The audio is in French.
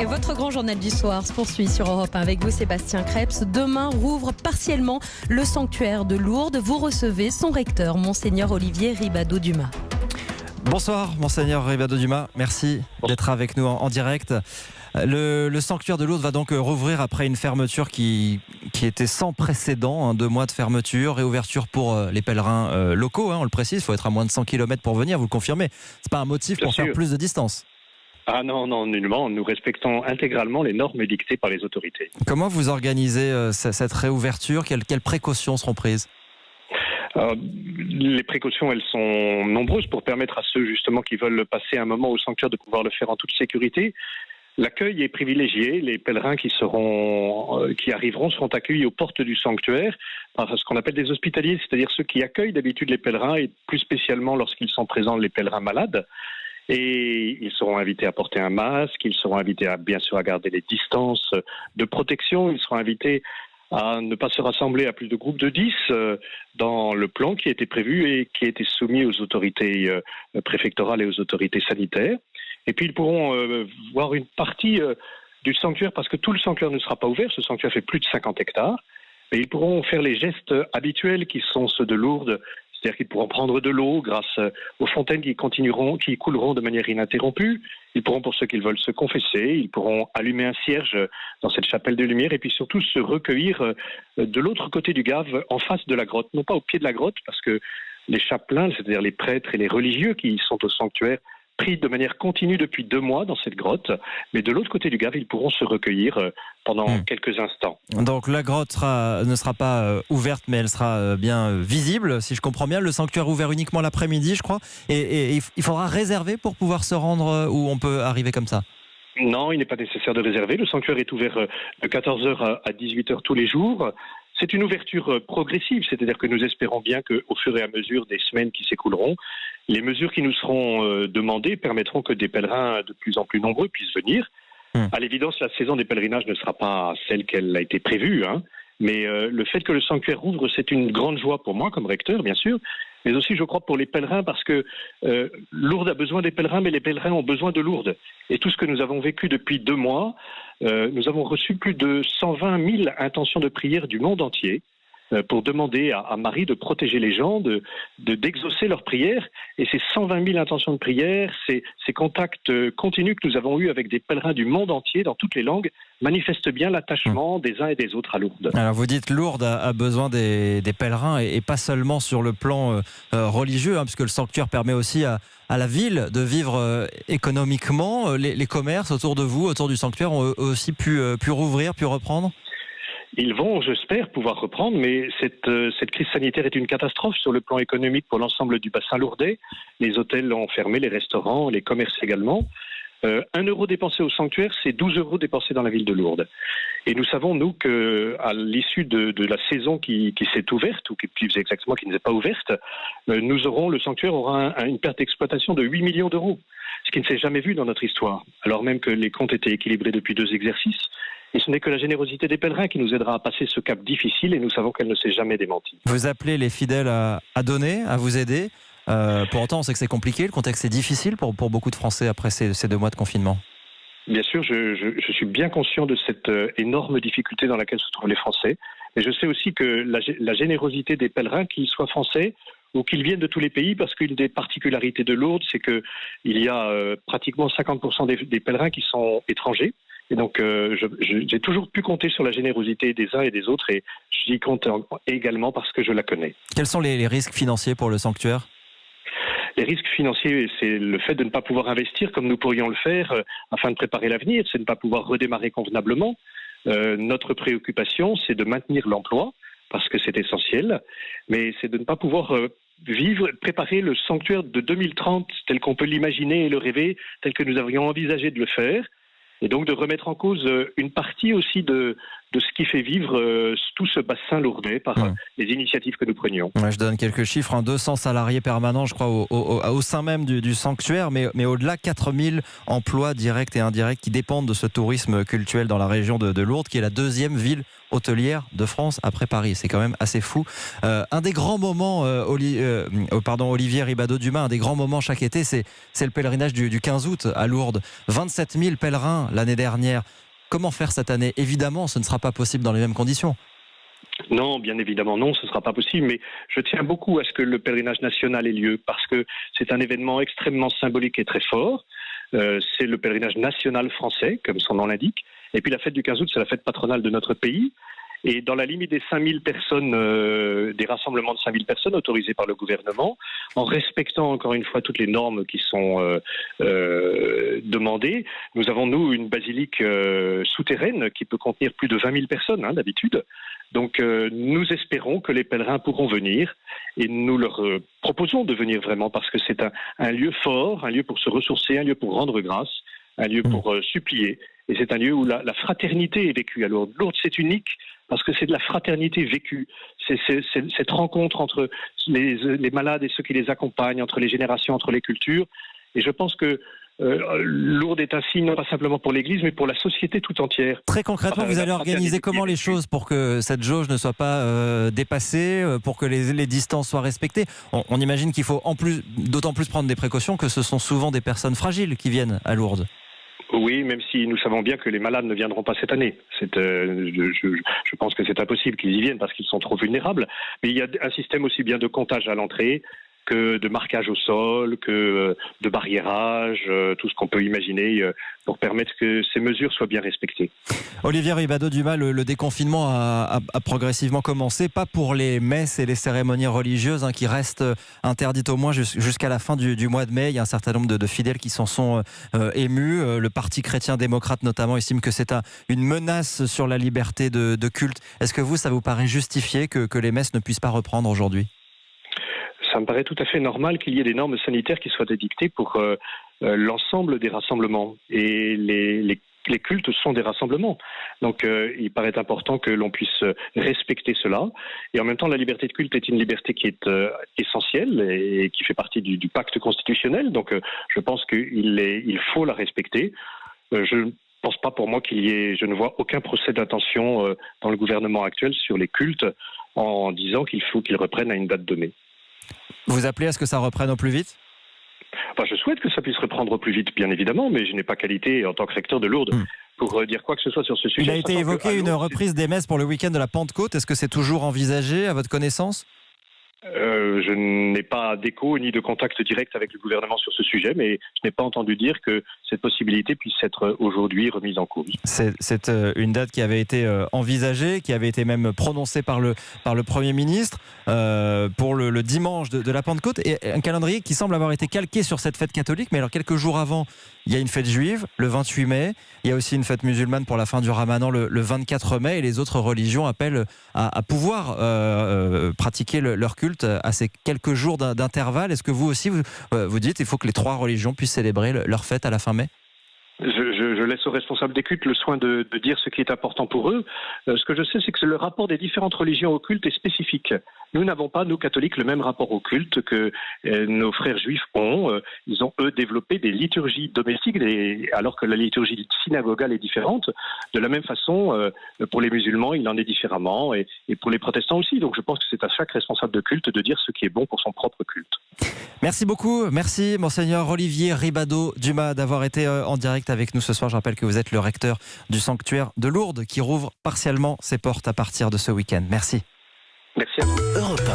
Et votre grand journal du soir se poursuit sur Europe 1 avec vous, Sébastien Krebs. Demain rouvre partiellement le sanctuaire de Lourdes. Vous recevez son recteur, Monseigneur Olivier Ribado-Dumas. Bonsoir, Monseigneur Ribado-Dumas. Merci d'être avec nous en direct. Le sanctuaire de Lourdes va donc rouvrir après une fermeture qui était sans précédent, 2 mois de fermeture, réouverture pour les pèlerins locaux, on le précise, il faut être à moins de 100 km pour venir, vous le confirmez. C'est pas un motif pour faire plus de distance. Ah non, nullement. Nous respectons intégralement les normes dictées par les autorités. Comment vous organisez cette réouverture ? Quelles précautions seront prises ? Les précautions, elles sont nombreuses pour permettre à ceux justement qui veulent passer un moment au sanctuaire de pouvoir le faire en toute sécurité. L'accueil est privilégié. Les pèlerins qui arriveront seront accueillis aux portes du sanctuaire par ce qu'on appelle des hospitaliers, c'est-à-dire ceux qui accueillent d'habitude les pèlerins et plus spécialement lorsqu'ils sont présents les pèlerins malades. Et ils seront invités à porter un masque, ils seront invités bien sûr à garder les distances de protection, ils seront invités à ne pas se rassembler à plus de groupes de 10 dans le plan qui a été prévu et qui a été soumis aux autorités préfectorales et aux autorités sanitaires. Et puis ils pourront voir une partie du sanctuaire, parce que tout le sanctuaire ne sera pas ouvert, ce sanctuaire fait plus de 50 hectares, mais ils pourront faire les gestes habituels qui sont ceux de Lourdes. C'est-à-dire qu'ils pourront prendre de l'eau grâce aux fontaines qui couleront de manière ininterrompue. Ils pourront, pour ceux qui veulent, se confesser. Ils pourront allumer un cierge dans cette chapelle de lumière et puis surtout se recueillir de l'autre côté du Gave, en face de la grotte. Non pas au pied de la grotte, parce que les chapelains, c'est-à-dire les prêtres et les religieux qui sont au sanctuaire, prient de manière continue depuis 2 mois dans cette grotte, mais de l'autre côté du Gave, ils pourront se recueillir pendant quelques instants. Donc la grotte ne sera pas ouverte, mais elle sera bien visible, si je comprends bien. Le sanctuaire ouvert uniquement l'après-midi, je crois, et il faudra réserver pour pouvoir se rendre où on peut arriver comme ça. Non, il n'est pas nécessaire de réserver. Le sanctuaire est ouvert de 14h à 18h tous les jours. C'est une ouverture progressive, c'est-à-dire que nous espérons bien qu'au fur et à mesure des semaines qui s'écouleront, les mesures qui nous seront demandées permettront que des pèlerins de plus en plus nombreux puissent venir. À l'évidence, la saison des pèlerinages ne sera pas celle qu'elle a été prévue, mais le fait que le sanctuaire rouvre, c'est une grande joie pour moi comme recteur, bien sûr, mais aussi, je crois, pour les pèlerins, parce que Lourdes a besoin des pèlerins, mais les pèlerins ont besoin de Lourdes. Et tout ce que nous avons vécu depuis 2 mois, nous avons reçu plus de 120 000 intentions de prière du monde entier pour demander à Marie de protéger les gens, d'exaucer leurs prières. Et ces 120 000 intentions de prière, ces contacts continus que nous avons eus avec des pèlerins du monde entier, dans toutes les langues, manifestent bien l'attachement des uns et des autres à Lourdes. Alors vous dites Lourdes a besoin des pèlerins et pas seulement sur le plan religieux, puisque le sanctuaire permet aussi à la ville de vivre économiquement. Les commerces autour de vous, autour du sanctuaire, ont aussi pu rouvrir, pu reprendre ? Ils vont, j'espère, pouvoir reprendre, mais cette crise sanitaire est une catastrophe sur le plan économique pour l'ensemble du bassin lourdais. Les hôtels ont fermé, les restaurants, les commerces également. 1 euro dépensé au sanctuaire, c'est 12 euros dépensés dans la ville de Lourdes. Et nous savons, nous, qu'à l'issue de la saison qui s'est ouverte, ou plus exactement qui ne s'est pas ouverte, le sanctuaire aura une perte d'exploitation de 8 millions d'euros, ce qui ne s'est jamais vu dans notre histoire, alors même que les comptes étaient équilibrés depuis 2 exercices. Et ce n'est que la générosité des pèlerins qui nous aidera à passer ce cap difficile, et nous savons qu'elle ne s'est jamais démentie. Vous appelez les fidèles à donner, à vous aider. Pour autant, on sait que c'est compliqué, le contexte est difficile pour beaucoup de Français après ces 2 mois de confinement. Bien sûr, je suis bien conscient de cette énorme difficulté dans laquelle se trouvent les Français. Mais je sais aussi que la générosité des pèlerins, qu'ils soient français ou qu'ils viennent de tous les pays, parce qu'une des particularités de Lourdes, c'est qu'il y a pratiquement 50% des pèlerins qui sont étrangers. Et donc, j'ai toujours pu compter sur la générosité des uns et des autres, et j'y compte également parce que je la connais. Quels sont les risques financiers pour le sanctuaire ? Les risques financiers, c'est le fait de ne pas pouvoir investir comme nous pourrions le faire afin de préparer l'avenir, c'est de ne pas pouvoir redémarrer convenablement. Notre préoccupation, c'est de maintenir l'emploi, parce que c'est essentiel, mais c'est de ne pas pouvoir préparer le sanctuaire de 2030 tel qu'on peut l'imaginer et le rêver, tel que nous avions envisagé de le faire. Et donc de remettre en cause une partie aussi de de ce qui fait vivre tout ce bassin lourdais par les initiatives que nous prenions. Ouais, je donne quelques chiffres, 200 salariés permanents, je crois, au sein même du sanctuaire, mais au-delà, 4000 emplois directs et indirects qui dépendent de ce tourisme cultuel dans la région de Lourdes, qui est la deuxième ville hôtelière de France après Paris. C'est quand même assez fou. Un des grands moments, Olivier Ribadeau-Dumas, un des grands moments chaque été, c'est le pèlerinage du 15 août à Lourdes. 27 000 pèlerins l'année dernière. Comment faire cette année ? Évidemment, ce ne sera pas possible dans les mêmes conditions. Non, bien évidemment non, ce ne sera pas possible, mais je tiens beaucoup à ce que le pèlerinage national ait lieu, parce que c'est un événement extrêmement symbolique et très fort. C'est le pèlerinage national français, comme son nom l'indique. Et puis la fête du 15 août, c'est la fête patronale de notre pays. Et dans la limite des 5000 personnes, des rassemblements de 5000 personnes autorisés par le gouvernement, en respectant encore une fois toutes les normes qui sont demandées, nous avons, nous, une basilique souterraine qui peut contenir plus de 20 000 personnes, d'habitude. Donc nous espérons que les pèlerins pourront venir et nous leur proposons de venir vraiment parce que c'est un lieu fort, un lieu pour se ressourcer, un lieu pour rendre grâce, un lieu pour supplier. Et c'est un lieu où la fraternité est vécue à Lourdes. Lourdes, c'est unique parce que c'est de la fraternité vécue. C'est cette rencontre entre les malades et ceux qui les accompagnent, entre les générations, entre les cultures. Et je pense que Lourdes est un signe non pas simplement pour l'Église, mais pour la société tout entière. Très concrètement, vous allez organiser comment les choses pour que cette jauge ne soit pas dépassée, pour que les distances soient respectées ? On imagine qu'il faut d'autant plus prendre des précautions que ce sont souvent des personnes fragiles qui viennent à Lourdes. Oui, même si nous savons bien que les malades ne viendront pas cette année. Je pense que c'est impossible qu'ils y viennent parce qu'ils sont trop vulnérables. Mais il y a un système aussi bien de comptage à l'entrée que de marquage au sol, que de barriérage, tout ce qu'on peut imaginer pour permettre que ces mesures soient bien respectées. Olivier Ribadeau-Dumas, le déconfinement a progressivement commencé, pas pour les messes et les cérémonies religieuses qui restent interdites au moins jusqu'à la fin du mois de mai. Il y a un certain nombre de fidèles qui s'en sont émus. Le Parti chrétien-démocrate notamment estime que c'est une menace sur la liberté de culte. Est-ce que ça vous paraît justifié que les messes ne puissent pas reprendre aujourd'hui ? Ça me paraît tout à fait normal qu'il y ait des normes sanitaires qui soient édictées pour l'ensemble des rassemblements. Et les cultes sont des rassemblements. Donc il paraît important que l'on puisse respecter cela. Et en même temps, la liberté de culte est une liberté qui est essentielle et qui fait partie du pacte constitutionnel. Donc je pense qu'il faut la respecter. Je ne pense pas pour moi je ne vois aucun procès d'intention dans le gouvernement actuel sur les cultes en disant qu'il faut qu'ils reprennent à une date donnée. Vous appelez à ce que ça reprenne au plus vite ? Je souhaite que ça puisse reprendre au plus vite, bien évidemment, mais je n'ai pas qualité en tant que recteur de Lourdes pour dire quoi que ce soit sur ce sujet. Il a été évoqué une reprise des messes pour le week-end de la Pentecôte. Est-ce que c'est toujours envisagé à votre connaissance ? Je n'ai pas d'écho ni de contact direct avec le gouvernement sur ce sujet, mais je n'ai pas entendu dire que cette possibilité puisse être aujourd'hui remise en cause. C'est une date qui avait été envisagée, qui avait été même prononcée par le Premier ministre pour le dimanche de la Pentecôte, et un calendrier qui semble avoir été calqué sur cette fête catholique. Mais alors quelques jours avant, il y a une fête juive le 28 mai, il y a aussi une fête musulmane pour la fin du Ramadan le 24 mai, et les autres religions appellent à pouvoir pratiquer leur culte à ces quelques jours d'intervalle. Est-ce que vous aussi, vous dites qu'il faut que les trois religions puissent célébrer leur fête à la fin mai ? Je laisse aux responsables des cultes le soin de dire ce qui est important pour eux. Ce que je sais, c'est que le rapport des différentes religions au culte est spécifique. Nous n'avons pas, nous catholiques, le même rapport au culte que nos frères juifs ont. Ils ont, eux, développé des liturgies domestiques, alors que la liturgie synagogale est différente. De la même façon, pour les musulmans, il en est différemment, et pour les protestants aussi. Donc je pense que c'est à chaque responsable de culte de dire ce qui est bon pour son propre culte. Merci beaucoup. Merci, Monseigneur Olivier Ribadeau-Dumas, d'avoir été en direct avec nous ce soir. Je rappelle que vous êtes le recteur du sanctuaire de Lourdes qui rouvre partiellement ses portes à partir de ce week-end. Merci. Merci à vous. Europe 1.